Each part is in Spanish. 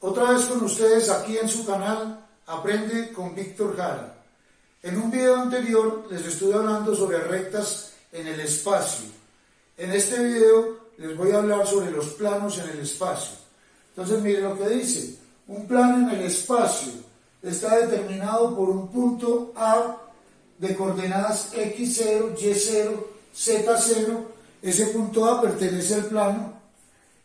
Otra vez con ustedes aquí en su canal Aprende con Víctor Jara. En un video anterior les estuve hablando sobre rectas en el espacio. En este video les voy a hablar sobre los planos en el espacio. Entonces miren lo que dice. Un plano en el espacio está determinado por un punto A de coordenadas x0, y0, z0. Ese punto A pertenece al plano.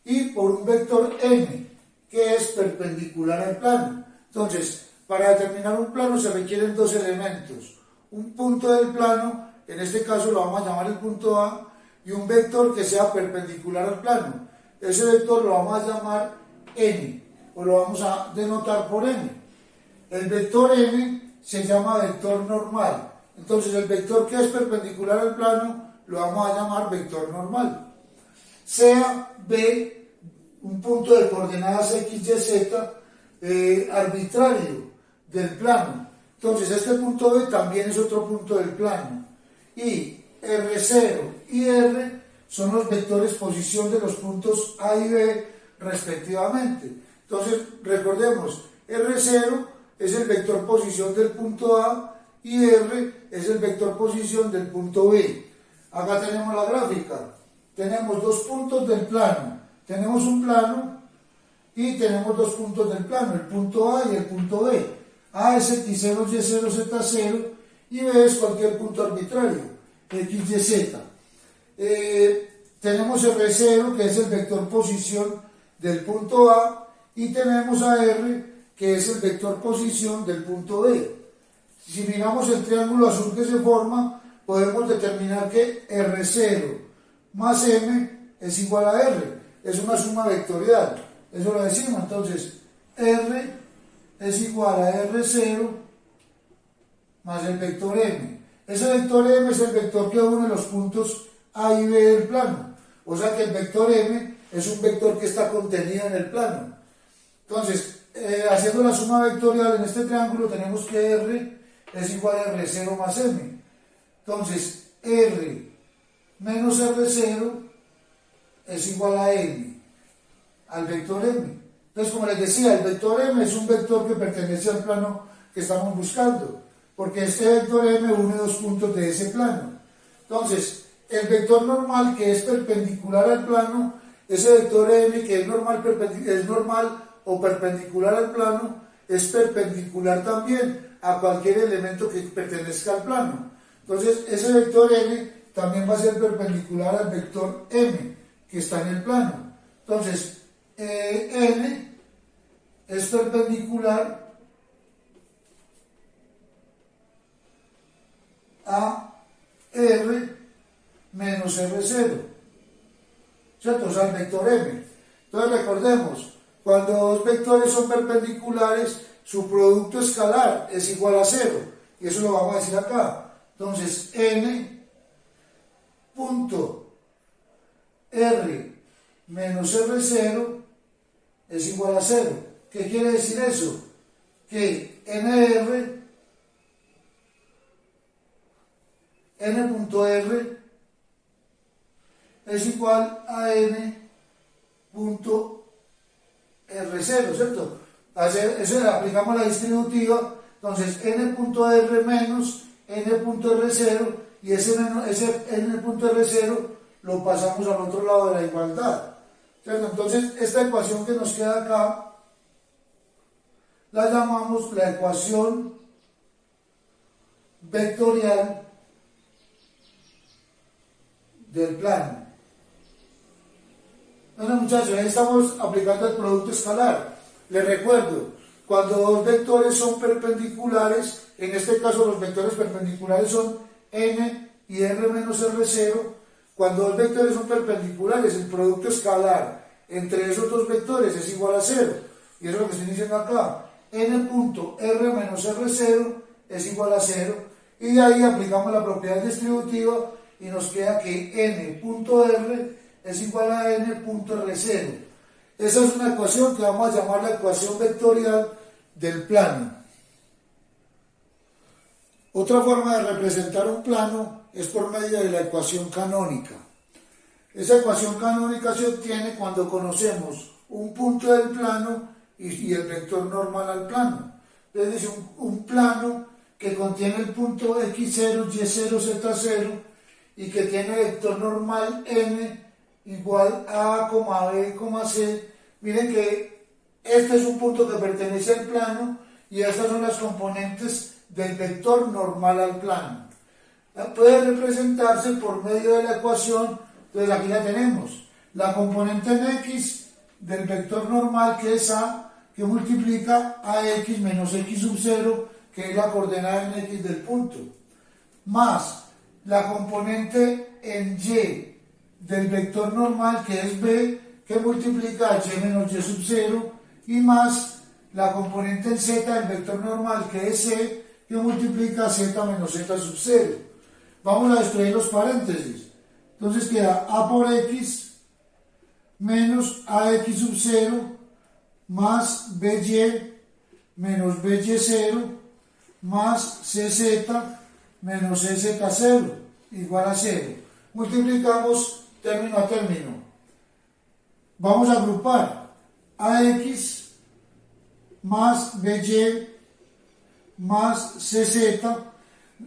Y por un vector m, que es perpendicular al plano. Entonces, para determinar un plano se requieren dos elementos. Un punto del plano, en este caso lo vamos a llamar el punto A, y un vector que sea perpendicular al plano. Ese vector lo vamos a llamar n, o lo vamos a denotar por n. El vector m se llama vector normal. Entonces, el vector que es perpendicular al plano lo vamos a llamar vector normal. Sea b un punto de coordenadas x, y, z arbitrario del plano. Entonces este punto B también es otro punto del plano. Y R0 y R son los vectores posición de los puntos A y B respectivamente. Entonces recordemos, R0 es el vector posición del punto A y R es el vector posición del punto B. Acá tenemos la gráfica. Tenemos dos puntos del plano. Tenemos un plano y tenemos dos puntos del plano, el punto A y el punto B. A es x0, y0, z0 y B es cualquier punto arbitrario, x, y, z. Tenemos R0 que es el vector posición del punto A y tenemos a R que es el vector posición del punto B. Si miramos el triángulo azul que se forma, podemos determinar que R0 más M es igual a R. Es una suma vectorial, eso lo decimos. Entonces R es igual a R0 más el vector M. Ese vector M es el vector que une los puntos A y B del plano, o sea que el vector M es un vector que está contenido en el plano. Entonces haciendo la suma vectorial en este triángulo tenemos que R es igual a R0 más M. Entonces R menos R0 es igual a m, al vector m. Entonces, como les decía, el vector m es un vector que pertenece al plano que estamos buscando, porque este vector m une dos puntos de ese plano. Entonces, el vector normal que es perpendicular al plano, ese vector m que es normal o perpendicular al plano, es perpendicular también a cualquier elemento que pertenezca al plano. Entonces, ese vector m también va a ser perpendicular al vector m que está en el plano. Entonces, n es perpendicular a r menos r0, ¿cierto? O sea, el vector m. Entonces, recordemos, cuando dos vectores son perpendiculares, su producto escalar es igual a 0, y eso lo vamos a decir acá. Entonces, n punto R menos R0 es igual a 0. ¿Qué quiere decir eso? Que n.r es igual a n.r0, ¿cierto? Eso le aplicamos la distributiva, entonces n.r menos n.r0 y ese n.r0 lo pasamos al otro lado de la igualdad, ¿cierto? Entonces esta ecuación que nos queda acá la llamamos la ecuación vectorial del plano. Bueno, muchachos, ahí estamos aplicando el producto escalar. Les recuerdo, cuando dos vectores son perpendiculares, en este caso los vectores perpendiculares son n y r menos r0. Cuando dos vectores son perpendiculares, el producto escalar entre esos dos vectores es igual a 0. Y eso es lo que estoy diciendo acá. n.r menos r0 es igual a 0. Y de ahí aplicamos la propiedad distributiva y nos queda que n.r es igual a n.r0. Esa es una ecuación que vamos a llamar la ecuación vectorial del plano. Otra forma de representar un plano es por medio de la ecuación canónica. Esa ecuación canónica se obtiene cuando conocemos un punto del plano y el vector normal al plano. Entonces es un plano que contiene el punto x0, y0, z0 y que tiene vector normal n igual a, b, c. Miren que este es un punto que pertenece al plano y estas son las componentes del vector normal al plano. Puede representarse por medio de la ecuación, entonces aquí la tenemos. La componente en x del vector normal, que es a, que multiplica a x menos x sub 0, que es la coordenada en x del punto, más la componente en y del vector normal, que es b, que multiplica a y menos y sub 0, y más la componente en z del vector normal, que es c, que multiplica a z menos z sub 0. Vamos a destruir los paréntesis. Entonces queda a por x menos ax sub 0 más by menos by0 más cz menos cz0 igual a 0. Multiplicamos término a término. Vamos a agrupar ax más by más cz.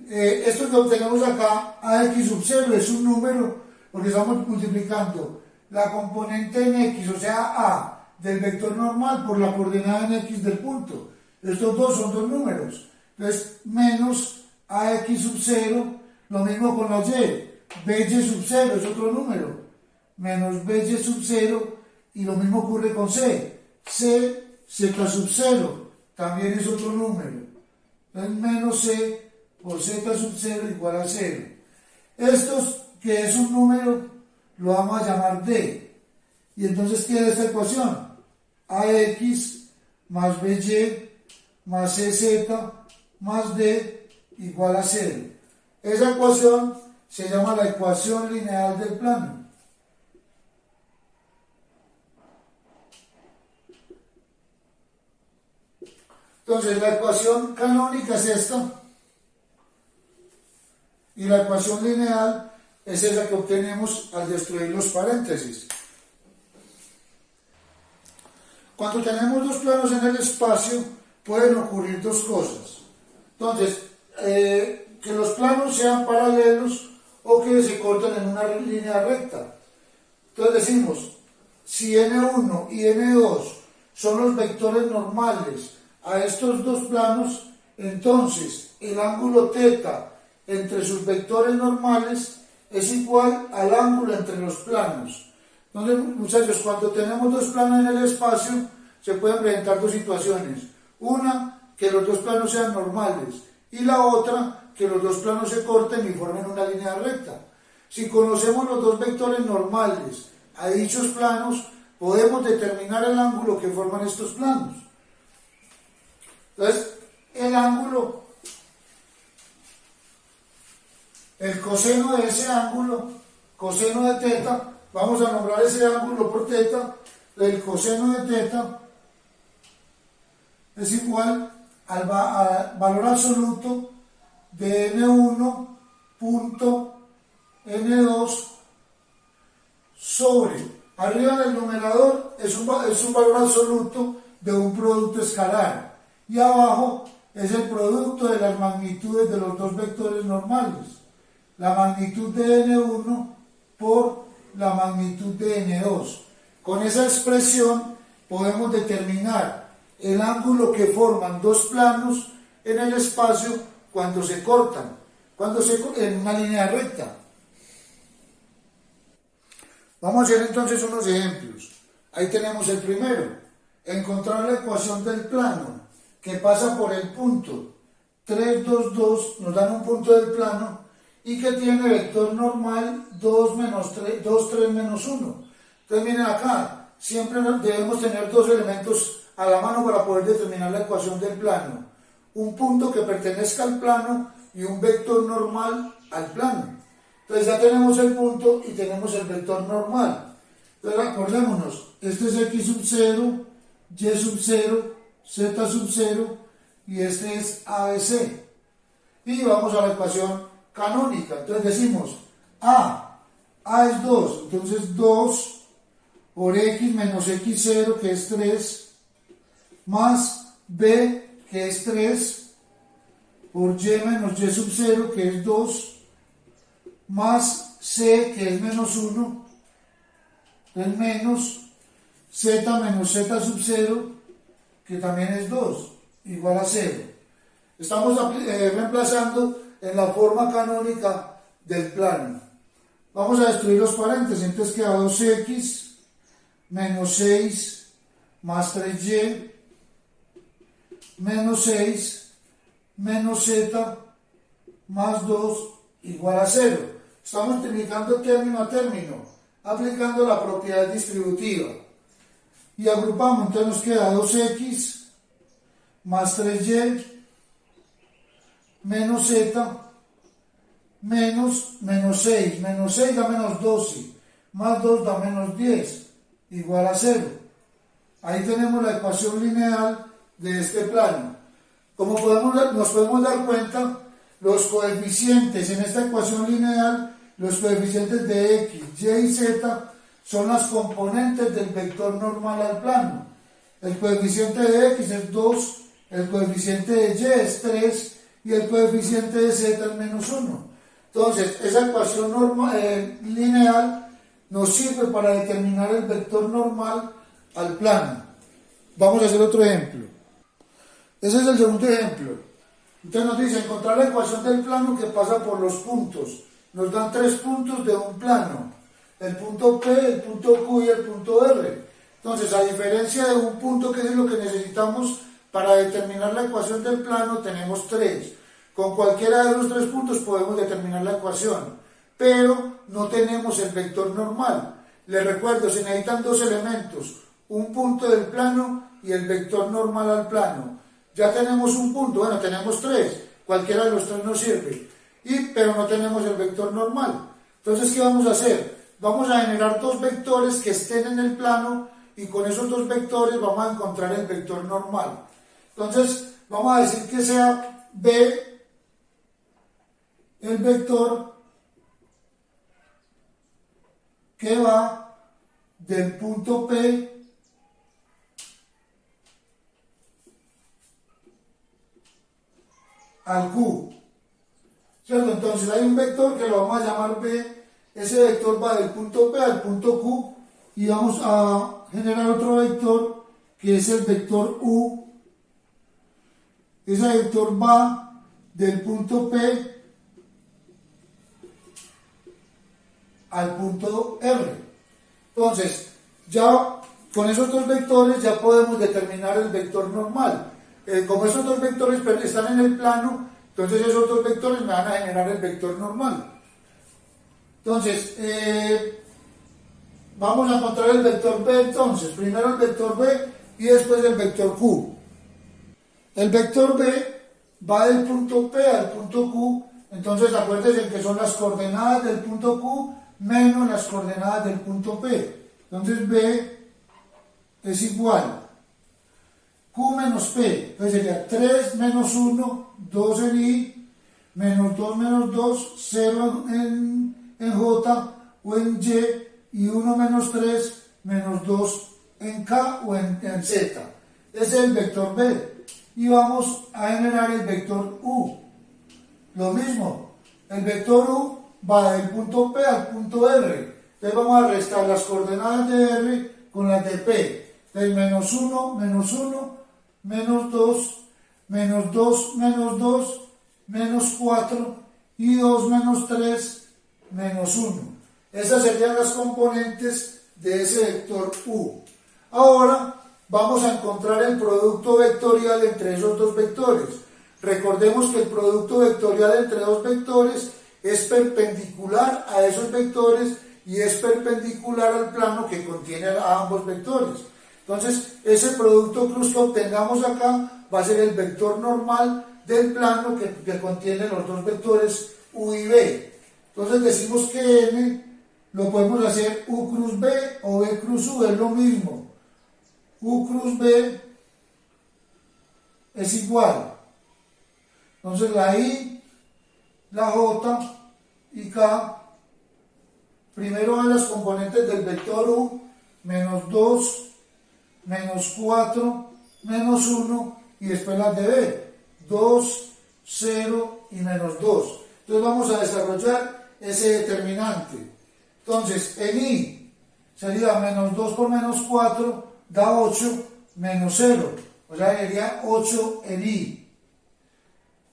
Esto que obtenemos acá, ax sub 0, es un número porque estamos multiplicando la componente en x, o sea a, del vector normal por la coordenada en x del punto. Estos dos son dos números. Entonces, menos ax sub 0, lo mismo con la y, by sub 0 es otro número, menos by sub 0, y lo mismo ocurre con c, z sub 0, también es otro número. Entonces, menos c por z sub 0 igual a 0. Estos, que es un número, lo vamos a llamar d. Y entonces queda esta ecuación: ax más by más cz más d igual a 0. Esa ecuación se llama la ecuación lineal del plano. Entonces la ecuación canónica es esta, y la ecuación lineal es esa que obtenemos al destruir los paréntesis. Cuando tenemos dos planos en el espacio, pueden ocurrir dos cosas. Entonces, que los planos sean paralelos o que se corten en una línea recta. Entonces decimos, si n1 y n2 son los vectores normales a estos dos planos, entonces el ángulo θ entre sus vectores normales es igual al ángulo entre los planos. Entonces, muchachos, cuando tenemos dos planos en el espacio, se pueden presentar dos situaciones. Una, que los dos planos sean normales, y la otra, que los dos planos se corten y formen una línea recta. Si conocemos los dos vectores normales a dichos planos, podemos determinar el ángulo que forman estos planos. Entonces, el ángulo, el coseno de ese ángulo, coseno de θ, vamos a nombrar ese ángulo por θ, el coseno de θ es igual al valor absoluto de n1 punto n2 sobre, arriba del numerador es un valor absoluto de un producto escalar, y abajo es el producto de las magnitudes de los dos vectores normales, la magnitud de n1 por la magnitud de n2. Con esa expresión podemos determinar el ángulo que forman dos planos en el espacio cuando se cortan, en una línea recta. Vamos a hacer entonces unos ejemplos. Ahí tenemos el primero: encontrar la ecuación del plano que pasa por el punto 3, 2, 2, nos dan un punto del plano y que tiene vector normal 2, 3, menos 1. Entonces miren acá, siempre debemos tener dos elementos a la mano para poder determinar la ecuación del plano: un punto que pertenezca al plano y un vector normal al plano. Entonces ya tenemos el punto y tenemos el vector normal. Entonces acordémonos, este es x sub 0, y sub 0, z sub 0, y este es ABC. Y vamos a la ecuación canónica. Entonces decimos a es 2, entonces 2 por x menos x0, que es 3, más B, que es 3, por Y menos Y sub 0, que es 2, más C, que es menos 1, entonces menos Z menos Z sub 0, que también es 2, igual a 0. Estamos reemplazando en la forma canónica del plano. Vamos a destruir los paréntesis, entonces queda 2x menos 6 más 3y menos 6 menos z más 2 igual a 0. Estamos multiplicando término a término, aplicando la propiedad distributiva. Y agrupamos, entonces nos queda 2x más 3y menos z menos 6 da menos 12, más 2 da menos 10, igual a 0. Ahí tenemos la ecuación lineal de este plano. Como nos podemos dar cuenta, los coeficientes en esta ecuación lineal, los coeficientes de x, y y z, son las componentes del vector normal al plano. El coeficiente de x es 2, el coeficiente de y es 3 y el coeficiente de z es menos 1. Entonces, esa ecuación lineal nos sirve para determinar el vector normal al plano. Vamos a hacer otro ejemplo. Ese es el segundo ejemplo. Entonces nos dice encontrar la ecuación del plano que pasa por los puntos. Nos dan 3 puntos de un plano. El punto P, el punto Q y el punto R. Entonces, a diferencia de un punto, que es lo que necesitamos para determinar la ecuación del plano, tenemos 3. Con cualquiera de los 3 puntos podemos determinar la ecuación, pero no tenemos el vector normal. Les recuerdo, se necesitan 2 elementos, un punto del plano y el vector normal al plano. Ya tenemos un punto, bueno, tenemos 3, cualquiera de los 3 nos sirve, pero no tenemos el vector normal. Entonces, ¿qué vamos a hacer? Vamos a generar 2 vectores que estén en el plano y con esos 2 vectores vamos a encontrar el vector normal. Entonces, vamos a decir que sea B el vector que va del punto P al Q, ¿cierto? Entonces hay un vector que lo vamos a llamar B, ese vector va del punto P al punto Q y vamos a generar otro vector que es el vector U. Ese vector va del punto P al punto R. Entonces, ya con esos 2 vectores ya podemos determinar el vector normal. Como esos 2 vectores están en el plano, entonces esos 2 vectores me van a generar el vector normal. Entonces, vamos a encontrar el vector B entonces. Primero el vector B y después el vector Q. El vector B va del punto P al punto Q, entonces acuérdense que son las coordenadas del punto Q menos las coordenadas del punto P. Entonces B es igual Q menos P, entonces sería 3 menos 1, 2 en I, menos 2 menos 2, 0 en J o en Y 1 menos 3, menos 2 en K o en Z. Ese es el vector B. Y vamos a generar el vector U. Lo mismo, el vector U va del punto P al punto R. Entonces vamos a restar las coordenadas de R con las de P. Entonces menos 1, menos 1, menos 2, menos 2, menos 2, menos 4 y 2 menos 3, menos 1. Esas serían las componentes de ese vector U. Ahora vamos a encontrar el producto vectorial entre esos 2 vectores. Recordemos que el producto vectorial entre 2 vectores es perpendicular a esos vectores y es perpendicular al plano que contiene a ambos vectores. Entonces, ese producto cruz que obtengamos acá va a ser el vector normal del plano que contiene los 2 vectores U y B. Entonces decimos que N lo podemos hacer U cruz B o B cruz U, es lo mismo. U cruz B es igual. Entonces la I, la J y K, primero van las componentes del vector U, menos 2, menos 4, menos 1 y después las de B, 2, 0 y menos 2. Entonces vamos a desarrollar ese determinante. Entonces en I sería menos 2 por menos 4 da 8 menos 0. O sea, sería 8 en I.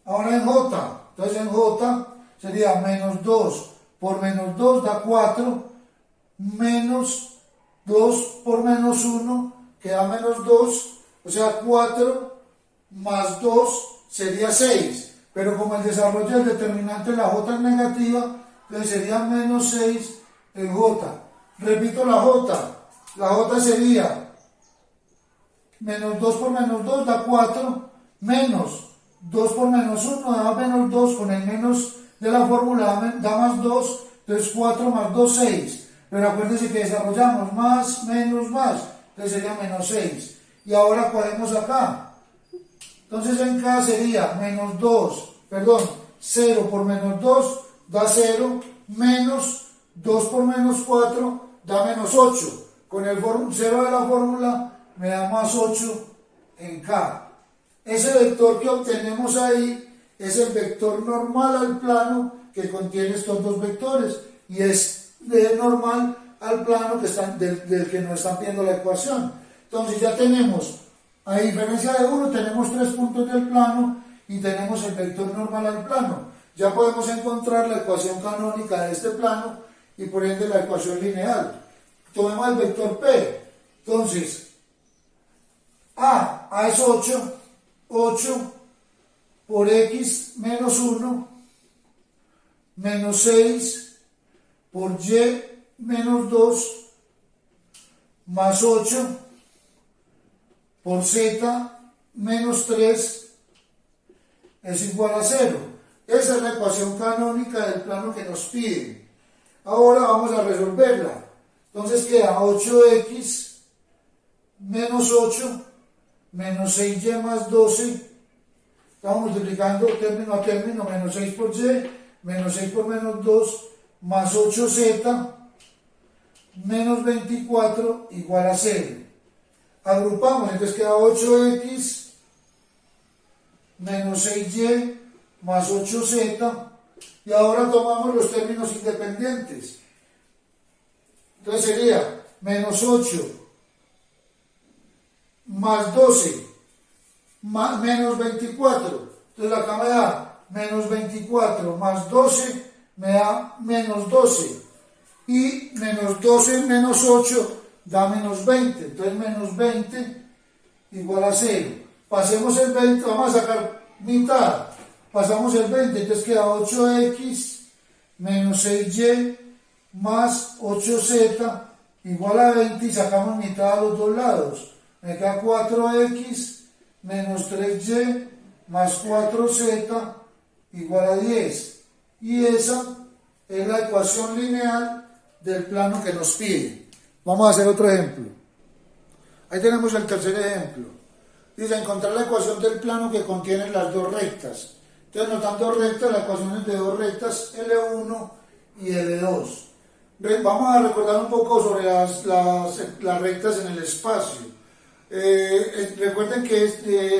Ahora en J, entonces en J sería menos 2 por menos 2 da 4, menos 2 por menos 1 que da menos 2, o sea 4 más 2 sería 6. Pero como el desarrollo del determinante de la J es negativa, entonces sería menos 6 en J. Repito la J sería menos 2 por menos 2 da 4, menos 2 por menos 1 da menos 2, con el menos de la fórmula da más 2, entonces 4 más 2, 6. Pero acuérdense que desarrollamos más, menos, más, entonces sería menos 6. Y ahora podemos acá. Entonces en K sería menos 0 por menos 2 da 0, menos 2 por menos 4 da menos 8. Con el 0 de la fórmula me da más 8 en K. Ese vector que obtenemos ahí es el vector normal al plano que contiene estos dos vectores y es normal al plano que están, del que nos están pidiendo la ecuación. Entonces ya tenemos, a diferencia de uno, tenemos 3 puntos del plano y tenemos el vector normal al plano. Ya podemos encontrar la ecuación canónica de este plano y por ende la ecuación lineal. Tomemos el vector P. Entonces, A es 8 por X menos 1 menos 6 por Y menos 2 más 8 por Z menos 3 es igual a 0. Esa es la ecuación canónica del plano que nos piden. Ahora vamos a resolverla. Entonces queda 8X menos 8 menos 6Y más 12. Estamos multiplicando término a término, menos 6 por Y, menos 6 por menos 2, más 8Z, menos 24, igual a 0. Agrupamos, entonces queda 8X, menos 6Y, más 8Z, y ahora tomamos los términos independientes. Entonces sería menos 8, más 12, menos 24, entonces acá me da menos 24 más 12 me da menos 12 y menos 12 menos 8 da menos 20, entonces menos 20 igual a 0. Pasemos el 20, vamos a sacar mitad, pasamos el 20, entonces queda 8X menos 6Y más 8Z igual a 20 y sacamos mitad a los dos lados, me queda 4X menos 3Y más 4Z igual a 10. Y esa es la ecuación lineal del plano que nos pide. Vamos a hacer otro ejemplo. Ahí tenemos el tercer ejemplo. Dice, encontrar la ecuación del plano que contiene las dos rectas. Entonces nos dan dos rectas, la ecuación es de dos rectas, L1 y L2. Vamos a recordar un poco sobre las rectas en el espacio. Recuerden que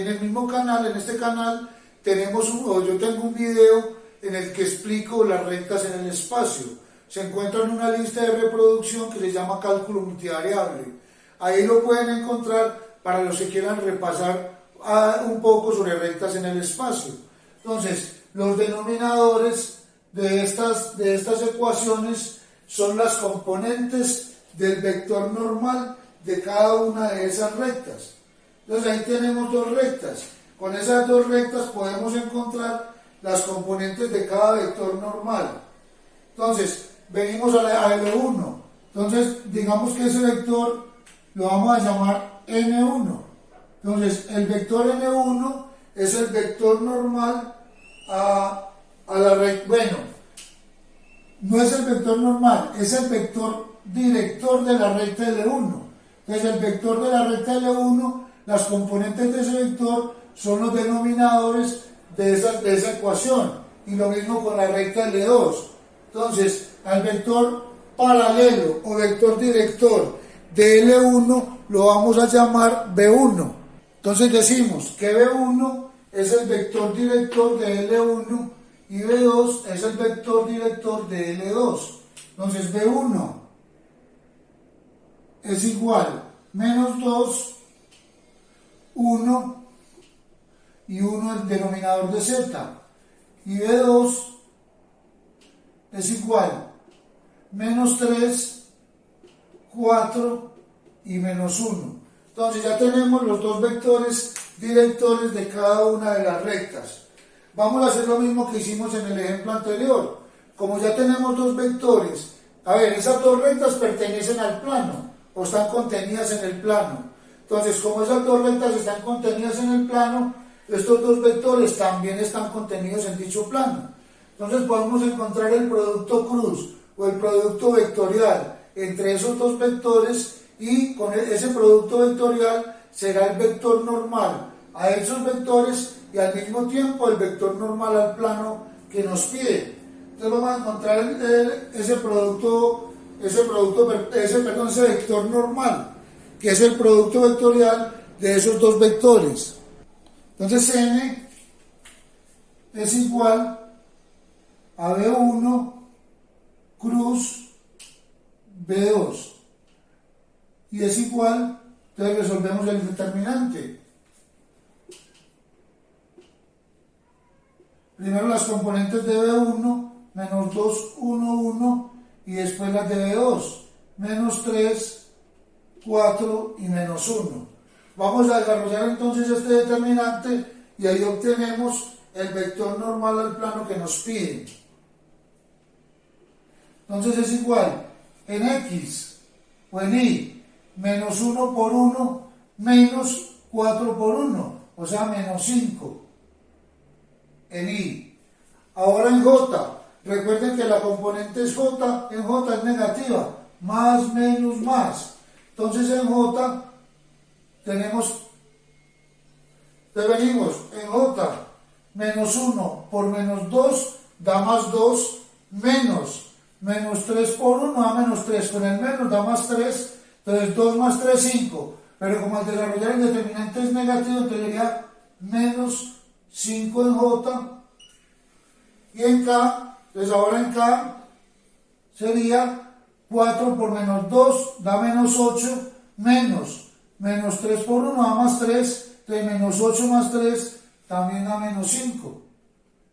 en el mismo canal, en este canal, yo tengo un video en el que explico las rectas en el espacio. Se encuentra en una lista de reproducción que se llama cálculo multivariable. Ahí lo pueden encontrar para los que quieran repasar un poco sobre rectas en el espacio. Entonces, los denominadores de estas ecuaciones son las componentes del vector normal de cada una de esas rectas. Entonces ahí tenemos dos rectas. Con esas dos rectas podemos encontrar las componentes de cada vector normal. Entonces, venimos a L1. Entonces, digamos que ese vector lo vamos a llamar N1. Entonces, el vector N1 es el vector normal a la recta. Bueno, no es el vector normal, es el vector director de la recta L1. Entonces el vector de la recta L1, las componentes de ese vector son los denominadores de esa ecuación. Y lo mismo con la recta L2. Entonces, al vector paralelo o vector director de L1 lo vamos a llamar B1. Entonces decimos que B1 es el vector director de L1 y B2 es el vector director de L2. Entonces B1 es igual menos 2, 1 y 1 el denominador de Z. Y B2 es igual menos 3, 4 y menos 1. Entonces ya tenemos los dos vectores directores de cada una de las rectas. Vamos a hacer lo mismo que hicimos en el ejemplo anterior. Como ya tenemos dos vectores, a ver, esas dos rectas pertenecen al plano o están contenidas en el plano. Entonces, como esas dos rectas están contenidas en el plano, estos dos vectores también están contenidos en dicho plano. Entonces podemos encontrar el producto cruz o el producto vectorial entre esos dos vectores, y con ese producto vectorial será el vector normal a esos vectores y al mismo tiempo el vector normal al plano que nos pide. Entonces vamos a encontrar ese vector normal, que es el producto vectorial de esos dos vectores. Entonces n es igual a B1 cruz B2 y es igual, entonces resolvemos el determinante. Primero las componentes de B1, menos 2, 1, 1, y después las de B2, menos 3, 4 y menos 1. Vamos a desarrollar entonces este determinante y ahí obtenemos el vector normal al plano que nos piden. Entonces es igual en X o en Y, menos 1 por 1 menos 4 por 1, o sea, menos 5 en Y. Ahora en J, recuerden que la componente es J, en J es negativa, más, menos, más. Entonces en J venimos en J, menos 1 por menos 2 da más 2, menos 3 por 1 da menos 3, con el menos da más 3, entonces 2 más 3, 5, pero como al desarrollar el determinante es negativo, entonces sería menos 5 en J, y en K, entonces ahora en K sería 4 por menos 2 da menos 8, menos 3 por 1 da más 3, entonces menos 8 más 3 también da menos 5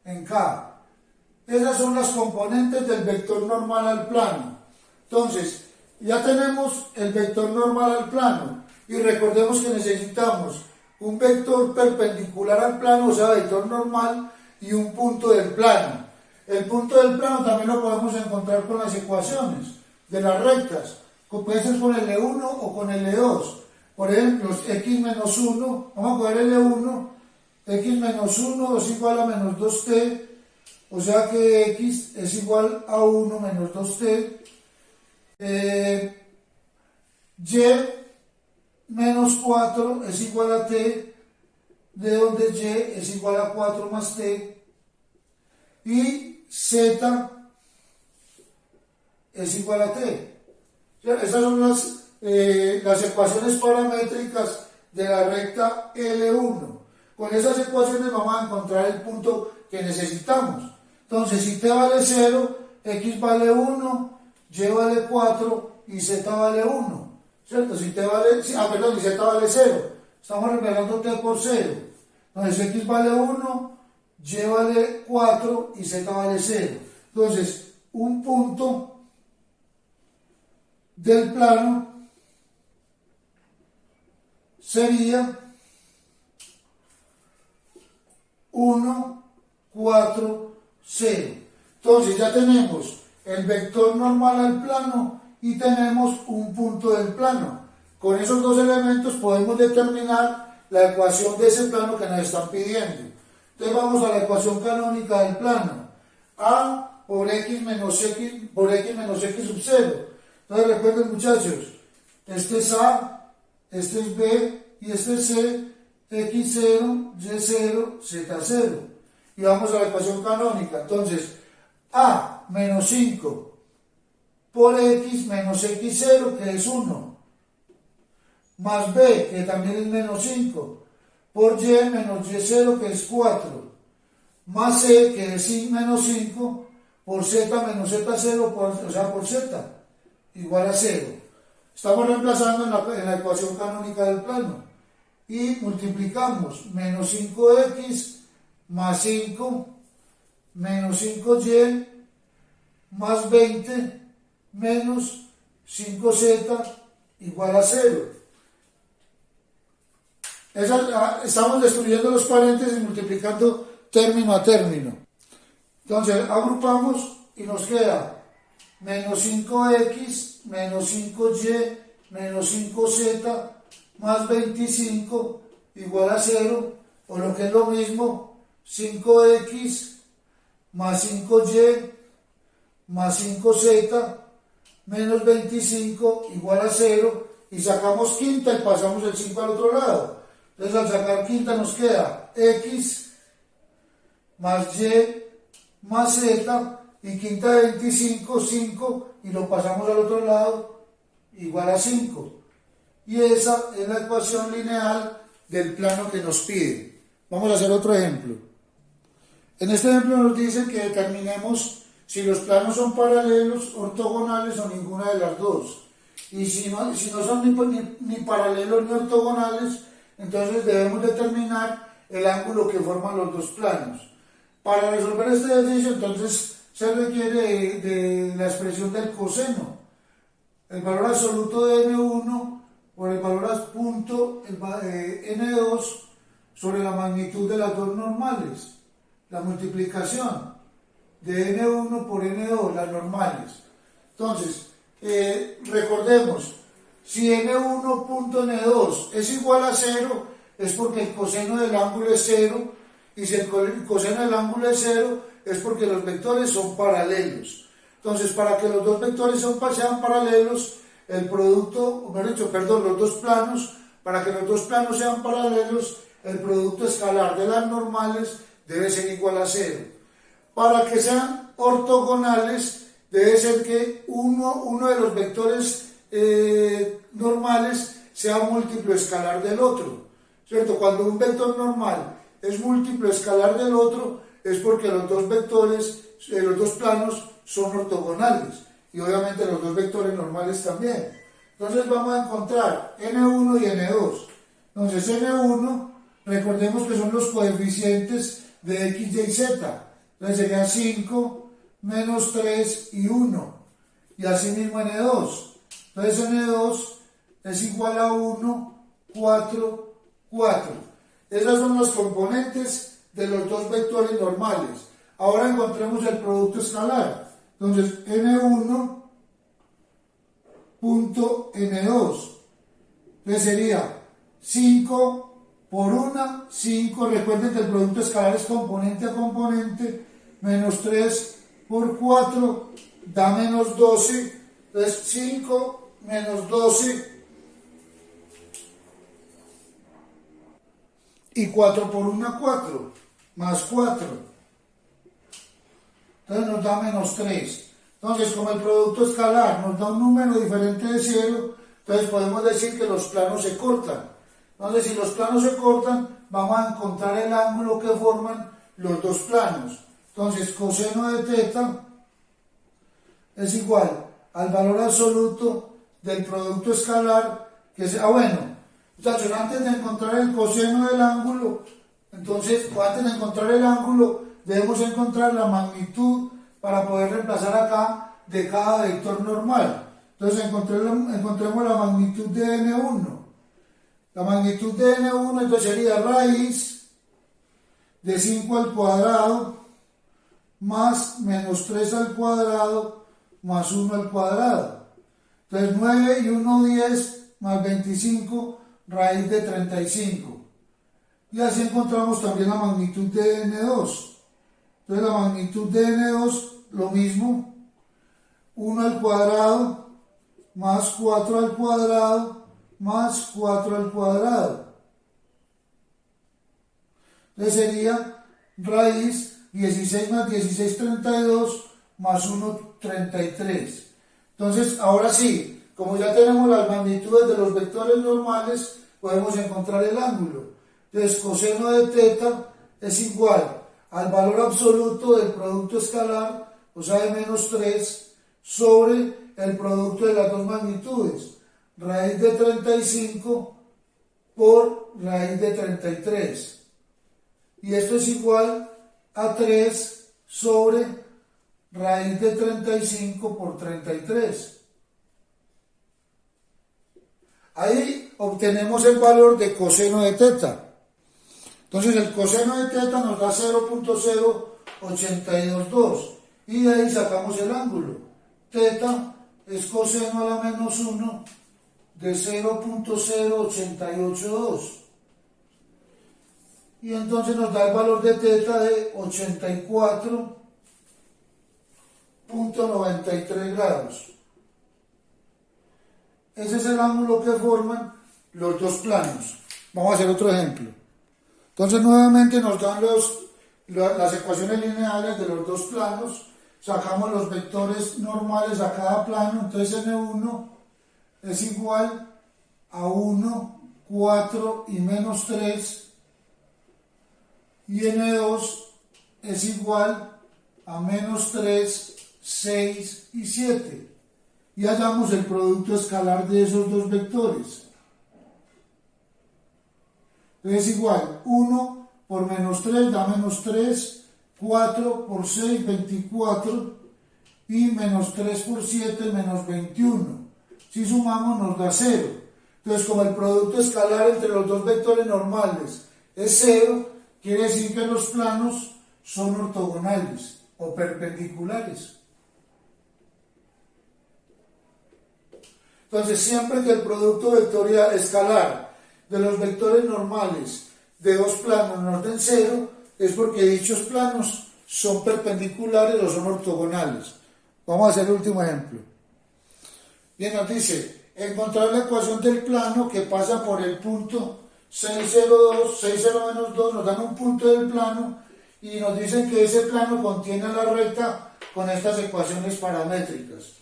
en K. Esas son las componentes del vector normal al plano. Entonces, ya tenemos el vector normal al plano y recordemos que necesitamos un vector perpendicular al plano, o sea, vector normal, y un punto del plano. El punto del plano también lo podemos encontrar con las ecuaciones de las rectas, puede ser con L1 o con L2. Por ejemplo, x menos 1, vamos a coger L1, x menos 1 es igual a menos 2t, o sea que x es igual a 1 menos 2t. Y menos 4 es igual a t, de donde y es igual a 4 más t, y z es igual a t. O sea, esas son las ecuaciones paramétricas de la recta L1. Con esas ecuaciones vamos a encontrar el punto que necesitamos. Entonces, si t vale 0, x vale 1, y vale 4 y z vale 1. ¿Cierto? Si z vale 0. Estamos reemplazando t por 0. Entonces, x vale 1, y vale 4 y z vale 0. Entonces, un punto del plano sería 1, 4, 0. Entonces ya tenemos el vector normal al plano y tenemos un punto del plano. Con esos dos elementos podemos determinar la ecuación de ese plano que nos están pidiendo. Entonces vamos a la ecuación canónica del plano. A por x menos x sub 0. Entonces recuerden, muchachos, este es A, este es B y este es C, x0, y0, z0. Y vamos a la ecuación canónica. Entonces, A menos 5 por x menos x0, que es 1, más B, que también es menos 5, por y menos y0, que es 4, más c, que es menos 5, por z menos z0, o sea, por z, igual a 0. Estamos reemplazando en la ecuación canónica del plano. Y multiplicamos menos 5x más 5 menos 5y más 20 menos 5z igual a 0. Estamos destruyendo los paréntesis y multiplicando término a término. Entonces agrupamos y nos queda menos 5x menos 5y menos 5z más 25 igual a 0, o lo que es lo mismo, 5x más 5y más 5z menos 25 igual a 0, y sacamos quinta y pasamos el 5 al otro lado. Entonces al sacar quinta nos queda x más y más z, y quinta de 25, 5, y lo pasamos al otro lado, igual a 5. Y esa es la ecuación lineal del plano que nos pide. Vamos a hacer otro ejemplo. En este ejemplo nos dice que determinemos si los planos son paralelos, ortogonales o ninguna de las dos. Y si no son ni paralelos ni ortogonales, entonces debemos determinar el ángulo que forman los dos planos. Para resolver este ejercicio, entonces, se requiere de la expresión del coseno. El valor absoluto de n1 por el valor punto n2 sobre la magnitud de las dos normales. La multiplicación de n1 por n2, las normales. Entonces, recordemos, si n1.n2 es igual a 0, es porque el coseno del ángulo es 0, y si el coseno del ángulo es 0, es porque los vectores son paralelos. Entonces, para que los dos vectores sean paralelos, los dos planos, para que los dos planos sean paralelos, el producto escalar de las normales debe ser igual a 0. Para que sean ortogonales, debe ser que uno de los vectores normales sea múltiplo escalar del otro, ¿cierto? Cuando un vector normal es múltiplo escalar del otro, es porque los dos vectores, los dos planos son ortogonales, y obviamente los dos vectores normales también. Entonces vamos a encontrar n1 y n2. Entonces n1, recordemos que son los coeficientes de x, y, z. Entonces sería 5, menos 3 y 1. Y así mismo n2. Entonces n2 es igual a 1, 4, 4. Esas son los componentes de los dos vectores normales. Ahora encontremos el producto escalar. Entonces n1 punto n2. Entonces sería 5 por 1, 5. Recuerden que el producto escalar es componente a componente. Menos 3 por 4 da menos 12. Entonces 5 menos 12. Y 4 por 1, 4. Más 4. Entonces nos da menos 3. Entonces, como el producto escalar nos da un número diferente de 0, entonces podemos decir que los planos se cortan. Entonces, si los planos se cortan, vamos a encontrar el ángulo que forman los dos planos. Entonces, coseno de θ es igual al valor absoluto del producto escalar, que sea, muchachos, antes de encontrar el coseno del ángulo, antes de encontrar el ángulo, debemos encontrar la magnitud para poder reemplazar acá de cada vector normal. Entonces encontremos la magnitud de n1. La magnitud de n1 entonces sería raíz de 5 al cuadrado más menos 3 al cuadrado más 1 al cuadrado. Entonces 9 y 1, 10 más 25 raíz de 35. Y así encontramos también la magnitud de n2. Entonces la magnitud de n2, lo mismo, 1 al cuadrado más 4 al cuadrado más 4 al cuadrado. Entonces sería raíz 16 más 16, 32 más 1, 33. Entonces ahora sí, como ya tenemos las magnitudes de los vectores normales, podemos encontrar el ángulo. Entonces coseno de teta es igual al valor absoluto del producto escalar, o sea de menos 3, sobre el producto de las dos magnitudes, raíz de 35 por raíz de 33. Y esto es igual a 3 sobre raíz de 35 por 33. Ahí obtenemos el valor de coseno de teta. Entonces el coseno de teta nos da 0.0822 y de ahí sacamos el ángulo. Teta es coseno a la menos 1 de 0.0882. Y entonces nos da el valor de teta de 84.93 grados. Ese es el ángulo que forman los dos planos. Vamos a hacer otro ejemplo. Entonces nuevamente nos dan las ecuaciones lineales de los dos planos, sacamos los vectores normales a cada plano, entonces N1 es igual a 1, 4 y menos 3, y N2 es igual a menos 3, 6 y 7. Y hallamos el producto escalar de esos dos vectores. Es igual, 1 por menos 3 da menos 3, 4 por 6, 24, y menos 3 por 7, menos 21. Si sumamos nos da 0. Entonces, como el producto escalar entre los dos vectores normales es 0, quiere decir que los planos son ortogonales o perpendiculares. Entonces, siempre que el producto vectorial escalar de los vectores normales de dos planos nos den 0, es porque dichos planos son perpendiculares o son ortogonales. Vamos a hacer el último ejemplo. Bien, nos dice, encontrar la ecuación del plano que pasa por el punto 6,02, 6,0 menos 2, nos dan un punto del plano y nos dicen que ese plano contiene la recta con estas ecuaciones paramétricas.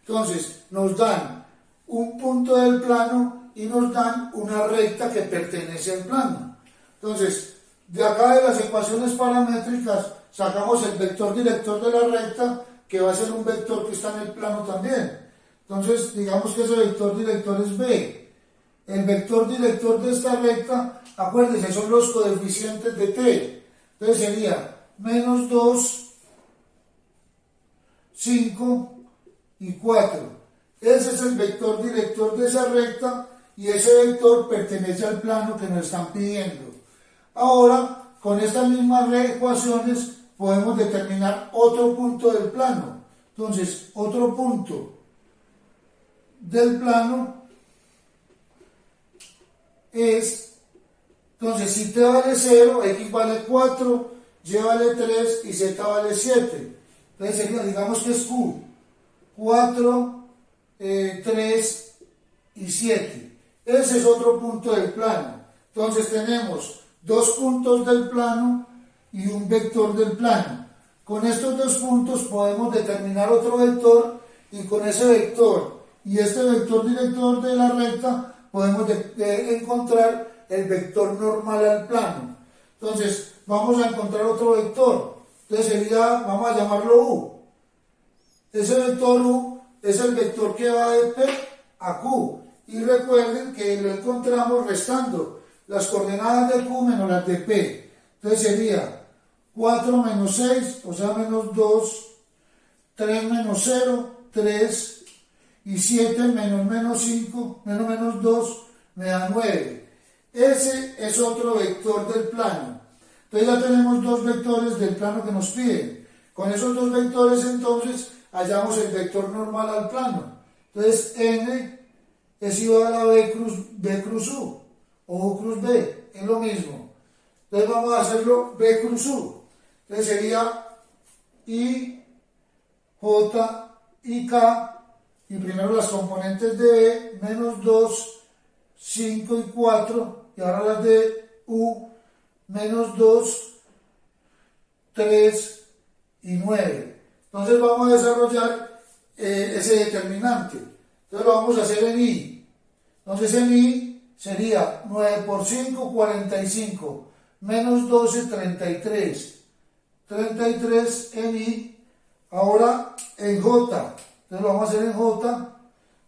Entonces, nos dan un punto del plano y nos dan una recta que pertenece al plano. Entonces, de acá de las ecuaciones paramétricas sacamos el vector director de la recta, que va a ser un vector que está en el plano también. Entonces, digamos que ese vector director es B. El vector director de esta recta, acuérdense, son los coeficientes de t. Entonces sería menos 2, 5 y 4. Ese es el vector director de esa recta y ese vector pertenece al plano que nos están pidiendo. Ahora, con estas mismas ecuaciones podemos determinar otro punto del plano. Entonces, otro punto del plano es, entonces si t vale 0, x vale 4, y vale 3 y z vale 7. Entonces sería, digamos que es q, 4, 3 y 7. Ese es otro punto del plano. Entonces tenemos dos puntos del plano y un vector del plano. Con estos dos puntos podemos determinar otro vector y con ese vector y este vector director de la recta podemos encontrar el vector normal al plano. Entonces vamos a encontrar otro vector. Entonces sería, vamos a llamarlo U. Ese vector U es el vector que va de P a Q. Y recuerden que lo encontramos restando las coordenadas de Q menos las de P. Entonces sería 4 menos 6, o sea menos 2, 3 menos 0, 3, y 7 menos 5, menos 2, me da 9. Ese es otro vector del plano. Entonces ya tenemos dos vectores del plano que nos piden. Con esos dos vectores entonces hallamos el vector normal al plano. Entonces n es igual a B cruz U, o U cruz B, es lo mismo. Entonces vamos a hacerlo B cruz U. Entonces sería I, J y K, y primero las componentes de B, menos 2, 5 y 4, y ahora las de U, menos 2, 3 y 9. Entonces vamos a desarrollar ese determinante. Entonces lo vamos a hacer en I. Entonces en I sería 9 por 5, 45, menos 12, 33. 33 en I, ahora en J, entonces lo vamos a hacer en J,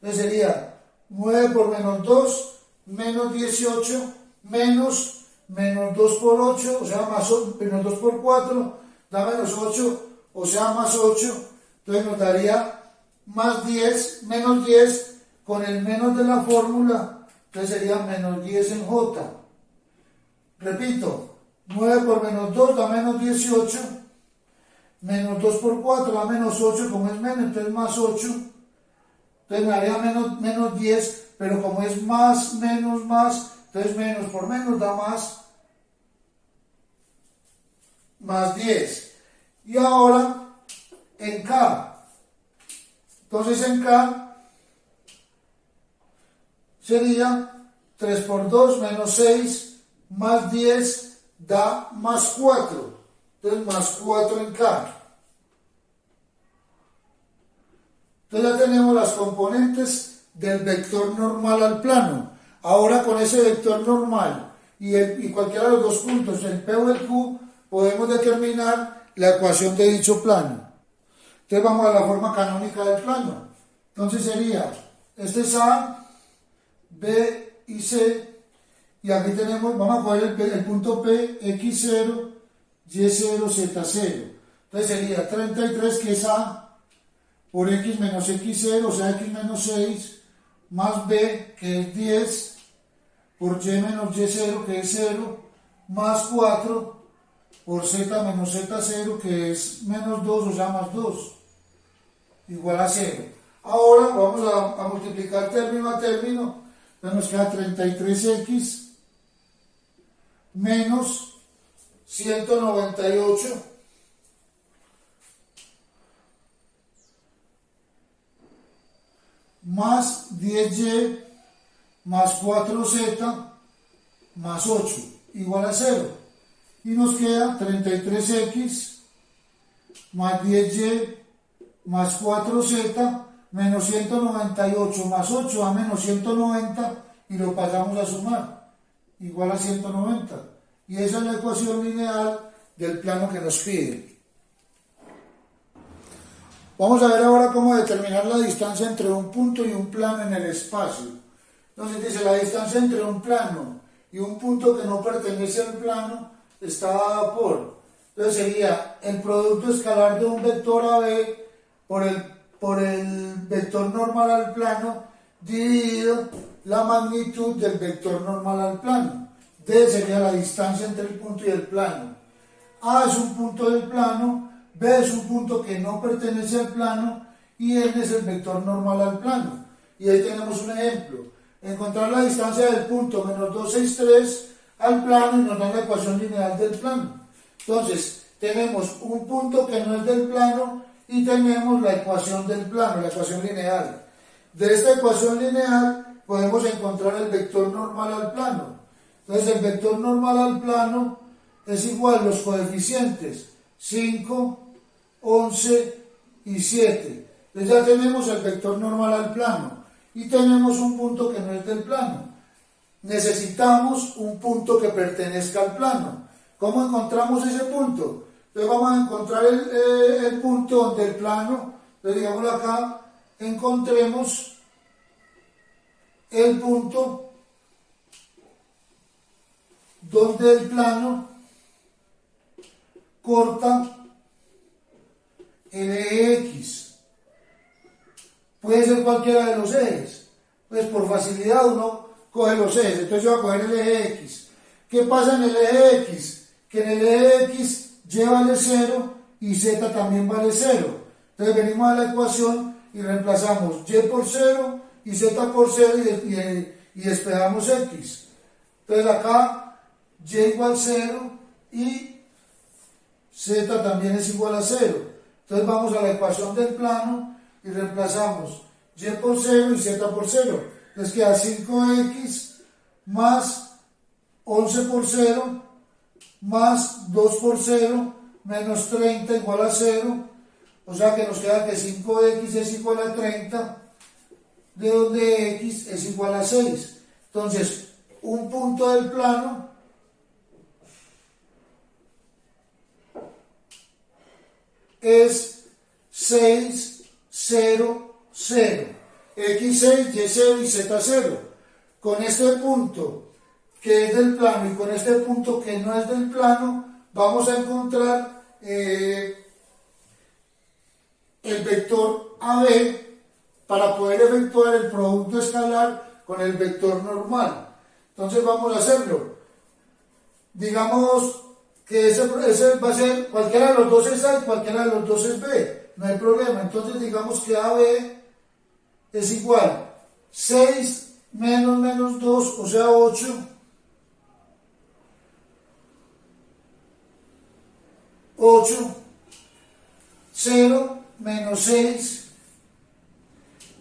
entonces sería 9 por menos 2, menos 18, menos 2 por 8, o sea, menos 2 por 4, da menos 8, o sea, más 8, entonces nos daría más 10, menos 10, con el menos de la fórmula, entonces sería menos 10 en J. Repito, 9 por menos 2 da menos 18, menos 2 por 4 da menos 8, como es menos, entonces más 8, entonces me daría menos 10, pero como es más, más, entonces menos por menos da más 10. Y ahora en K, entonces en K sería 3 por 2 menos 6, más 10, da más 4, entonces más 4 en K. Entonces ya tenemos las componentes del vector normal al plano. Ahora con ese vector normal y cualquiera de los dos puntos, el P o el Q, podemos determinar la ecuación de dicho plano. Entonces vamos a la forma canónica del plano. Entonces sería, este es A, B y C, y aquí tenemos, vamos a coger el punto P, X0, Y0, Z0. Entonces sería 33, que es A, por X menos X0, o sea, X menos 6, más B, que es 10, por Y menos Y0, que es 0, más 4, por Z menos Z0, que es menos 2, o sea, más 2, igual a 0. Ahora vamos a multiplicar término a término, entonces nos queda 33X menos 198 más 10y más 4z más 8 igual a 0. Y nos queda 33x más 10y más 4z menos 198 más 8 a menos 190 y lo pasamos a sumar. Igual a 190. Y esa es la ecuación lineal del plano que nos pide. Vamos a ver ahora cómo determinar la distancia entre un punto y un plano en el espacio. Entonces dice, la distancia entre un plano y un punto que no pertenece al plano está dada por. Entonces sería el producto escalar de un vector AB por el vector normal al plano dividido la magnitud del vector normal al plano. D sería la distancia entre el punto y el plano. A es un punto del plano, B es un punto que no pertenece al plano y N es el vector normal al plano. Y ahí tenemos un ejemplo. Encontrar la distancia del punto menos 263 al plano y nos da la ecuación lineal del plano. Entonces, tenemos un punto que no es del plano y tenemos la ecuación del plano, la ecuación lineal. De esta ecuación lineal podemos encontrar el vector normal al plano. Entonces el vector normal al plano es igual a los coeficientes 5, 11 y 7. Entonces ya tenemos el vector normal al plano y tenemos un punto que no es del plano. Necesitamos un punto que pertenezca al plano. ¿Cómo encontramos ese punto? Entonces vamos a encontrar el punto donde el plano, entonces digámoslo acá, encontremos el punto donde el plano corta el eje X. Puede ser cualquiera de los ejes. Pues por facilidad uno coge los ejes. Entonces yo voy a coger el eje X. ¿Qué pasa en el eje X? Que en el eje X Y vale 0 y Z también vale 0. Entonces venimos a la ecuación y reemplazamos Y por 0 y Z por 0 y despejamos X. Entonces acá Y igual 0 y Z también es igual a 0. Entonces vamos a la ecuación del plano y reemplazamos Y por 0 y Z por 0. Entonces queda 5X más 11 por 0 más 2 por 0 menos 30 igual a 0. O sea que nos queda que 5X es igual a 30, de donde X es igual a 6. Entonces, un punto del plano es 6, 0, 0, x6, y0 y z0. Con este punto que es del plano y con este punto que no es del plano, vamos a encontrar el vector AB para poder efectuar el producto escalar con el vector normal. Entonces vamos a hacerlo. Digamos que ese va a ser, cualquiera de los dos es A y cualquiera de los dos es B, no hay problema. Entonces digamos que AB es igual 6 menos 2, o sea 8, 0 menos 6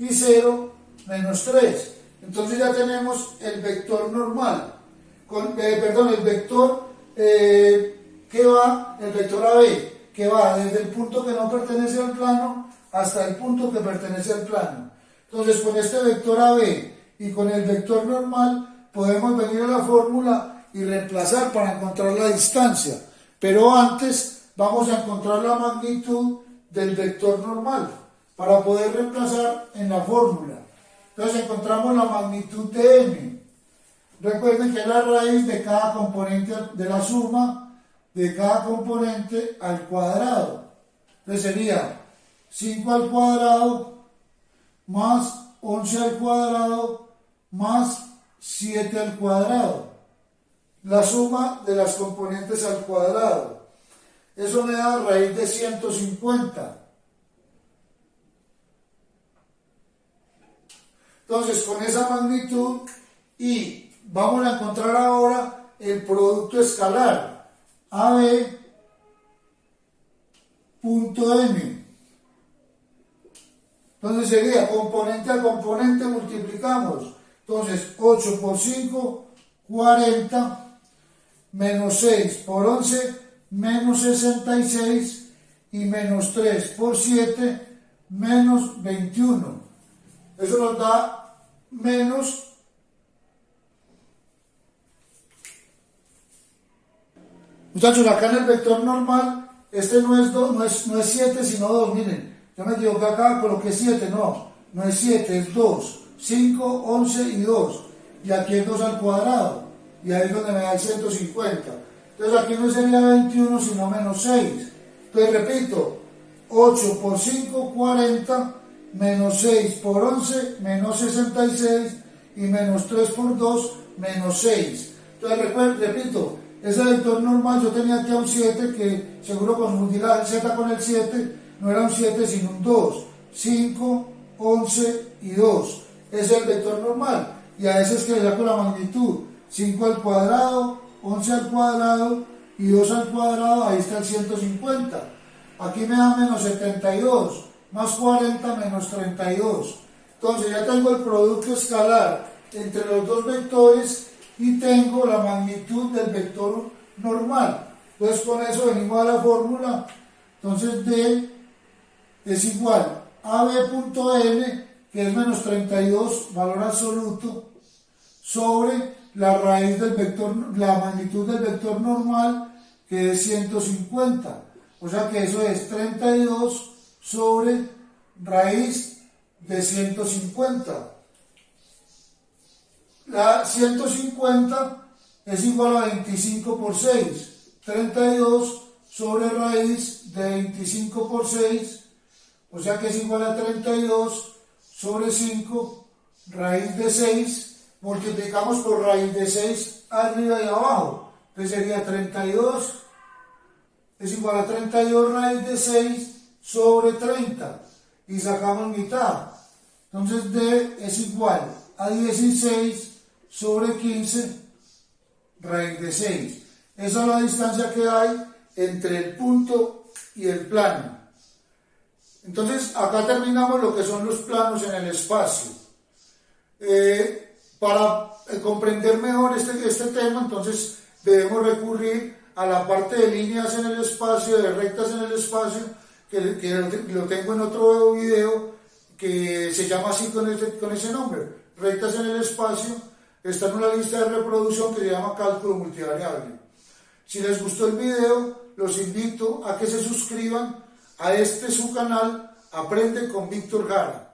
y 0 menos 3. Entonces ya tenemos el vector normal, el vector el vector AB, que va desde el punto que no pertenece al plano hasta el punto que pertenece al plano. Entonces con este vector AB y con el vector normal podemos venir a la fórmula y reemplazar para encontrar la distancia, pero antes vamos a encontrar la magnitud del vector normal para poder reemplazar en la fórmula. Entonces encontramos la magnitud de m. Recuerden que es la raíz de cada componente de la suma de cada componente al cuadrado. Entonces sería 5 al cuadrado más 11 al cuadrado más 7 al cuadrado. La suma de las componentes al cuadrado. Eso me da raíz de 150. Entonces, con esa magnitud, y vamos a encontrar ahora el producto escalar. AB punto M. Entonces sería componente a componente, multiplicamos. Entonces 8 por 5, 40, menos 6 por 11, menos 66, y menos 3 por 7, menos 21. Eso nos da menos. Muchachos, acá en el vector normal, este no es 7, sino 2. Miren, yo me equivoqué acá, coloqué 7, no es 7, es 2. 5, 11 y 2. Y aquí es 2 al cuadrado. Y ahí es donde me da el 150. Entonces aquí no sería 21, sino menos 6. Entonces repito, 8 por 5, 40, menos 6 por 11, menos 66, y menos 3 por 2, menos 6. Entonces repito, ese vector normal yo tenía aquí a un 7, que seguro confundí la z con el 7, no era un 7 sino un 2. 5, 11 y 2. Ese es el vector normal. Y a ese es que le saco la magnitud. 5 al cuadrado, 11 al cuadrado y 2 al cuadrado, ahí está el 150. Aquí me da menos 72, más 40 menos 32. Entonces ya tengo el producto escalar entre los dos vectores y tengo la magnitud del vector normal. Entonces con eso venimos a la fórmula. Entonces D es igual a AB.N, que es menos 32, valor absoluto, sobre la raíz del vector, la magnitud del vector normal, que es 150. O sea que eso es 32 sobre raíz de 150. La 150 es igual a 25 por 6. 32 sobre raíz de 25 por 6. O sea que es igual a 32 sobre 5, raíz de 6. Multiplicamos por raíz de 6 arriba y abajo. Entonces sería 32 es igual a 32 raíz de 6 sobre 30. Y sacamos mitad. Entonces D es igual a 16 sobre 15 raíz de 6. Esa es la distancia que hay entre el punto y el plano. Entonces acá terminamos lo que son los planos en el espacio. Para comprender mejor este tema, entonces debemos recurrir a la parte de líneas en el espacio, de rectas en el espacio, que lo tengo en otro video que se llama así con ese nombre, rectas en el espacio. está en una lista de reproducción que se llama Cálculo Multivariable. Si les gustó el video, los invito a que se suscriban a este su canal, Aprende con Víctor Jara.